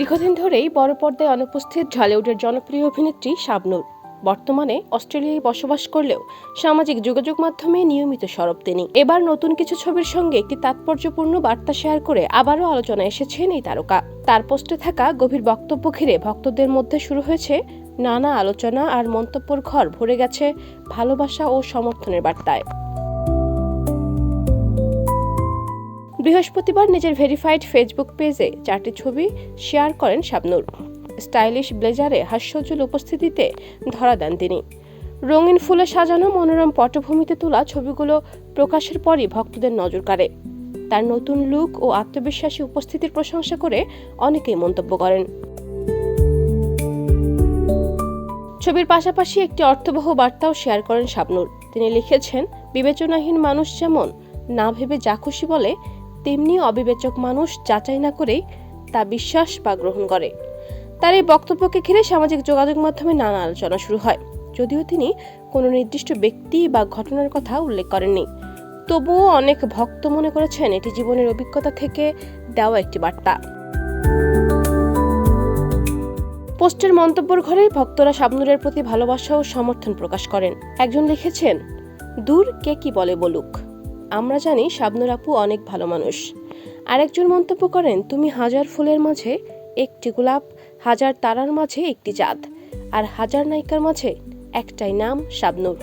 দীর্ঘদিন ধরেই বড় পর্দায় অনুপস্থিত ঢালিউডের জনপ্রিয় অভিনেত্রী শাবনূর বর্তমানে অস্ট্রেলিয়ায় বসবাস করলেও সামাজিক যোগাযোগ মাধ্যমে নিয়মিত সরব তিনি। এবার নতুন কিছু ছবির সঙ্গে একটি তাৎপর্যপূর্ণ বার্তা শেয়ার করে আবারও আলোচনায় এসেছেন এই তারকা। তার পোস্টে থাকা গভীর বক্তব্য ঘিরে ভক্তদের মধ্যে শুরু হয়েছে নানা আলোচনা আর মন্তব্যের ঘর ভরে গেছে ভালোবাসা ও সমর্থনের বার্তায়। বৃহস্পতিবার নিজের ভেরিফাইড ফেসবুক পেজে 4টি ছবি শেয়ার করেন শাবনূর। স্টাইলিশ ব্লেজারে হাস্যোজ্জ্বল উপস্থিতিতে ধরা দেন তিনি। রঙিন ফুলে সাজানো মনোরম পটভূমিতে তোলা ছবিগুলো প্রকাশের পরই ভক্তদের নজর কাড়ে। তার নতুন লুক ও আত্মবিশ্বাসী উপস্থিতির প্রশংসা করে অনেকেই মন্তব্য করেন। ছবির পাশাপাশি একটি অর্থবহ বার্তাও শেয়ার করেন শাবনূর। তিনি লিখেছেন, বিবেচনাহীন মানুষ যেমন না ভেবে যা খুশি বলে, তেমনি অবিবেচক মানুষ যাচাই না করেই তা বিশ্বাস বা গ্রহণ করে। তার এই বক্তব্যকে ঘিরে সামাজিক যোগাযোগ মাধ্যমে নানা আলোচনা শুরু হয়। যদিও তিনি কোনো নির্দিষ্ট ব্যক্তি বা ঘটনার কথা উল্লেখ করেননি, তবুও অনেক ভক্ত মনে করেছেন এটি জীবনের অভিজ্ঞতা থেকে দেওয়া একটি বার্তা। পোস্টের মন্তব্যের ঘরে ভক্তরা শাবনূরের প্রতি ভালোবাসা ও সমর্থন প্রকাশ করেন। একজন লিখেছেন, দূর কে কি বলে বলুক, আমরা জানি শাবনূর আপু অনেক ভালো মানুষ। আরেকজন মন্তব্য করেন, তুমি হাজার ফুলের মাঝে একটি গোলাপ, হাজার তারার মাঝে একটি চাঁদ, আর হাজার নায়িকার মাঝে একটাই নাম শাবনূর।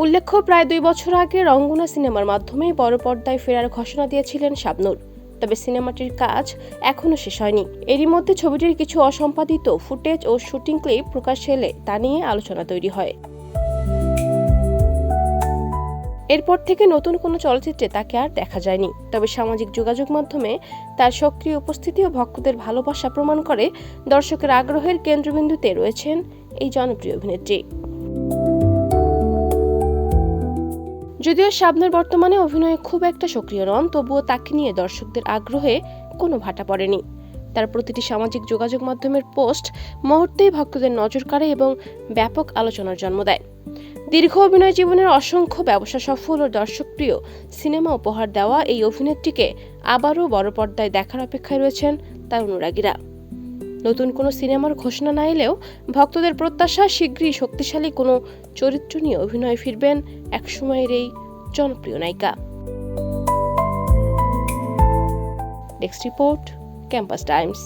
উল্লেখ্য, প্রায় 2 বছর আগে রঙ্গনা সিনেমার মাধ্যমে বড় পর্দায় ফেরার ঘোষণা দিয়েছিলেন শাবনূর। তবে সিনেমাটির কাজ এখনও শেষ হয়নি। এরই মধ্যে ছবিটির কিছু অসম্পাদিত ফুটেজ ও শুটিং ক্লিপ প্রকাশ্যে এলে তা নিয়ে আলোচনা তৈরি হয়। এরপর থেকে নতুন কোনো চলচ্চিত্রে তাকে আর দেখা যায়নি। তবে সামাজিক যোগাযোগ মাধ্যমে তার সক্রিয় উপস্থিতি ও ভক্তদের ভালোবাসা প্রমাণ করে দর্শকের আগ্রহের কেন্দ্রবিন্দুতে রয়েছেন এই জনপ্রিয় অভিনেত্রী। যদিও শাবনূর বর্তমানে অভিনয়ে খুব একটা সক্রিয় নন, তবুও তাকে নিয়ে দর্শকদের আগ্রহে কোনো ভাটা পড়েনি। তার প্রতিটি সামাজিক যোগাযোগ মাধ্যমের পোস্ট মুহূর্তেই ভক্তদের নজর কাড়ে এবং ব্যাপক আলোচনার জন্ম দেয়। দীর্ঘ অভিনয় জীবনের অসংখ্য ব্যবসা সফল ও দর্শকপ্রিয় সিনেমা উপহার দেওয়া এই অভিনেত্রীকে আবারও বড় পর্দায় দেখার অপেক্ষায় রয়েছেন তার অনুরাগীরা। নতুন কোনো সিনেমার ঘোষণা না এলেও ভক্তদের প্রত্যাশা শীঘ্রই শক্তিশালী কোনো চরিত্র নিয়ে অভিনয়ে ফিরবেন একসময়ের এই জনপ্রিয় নায়িকা। Desk report, campus Times.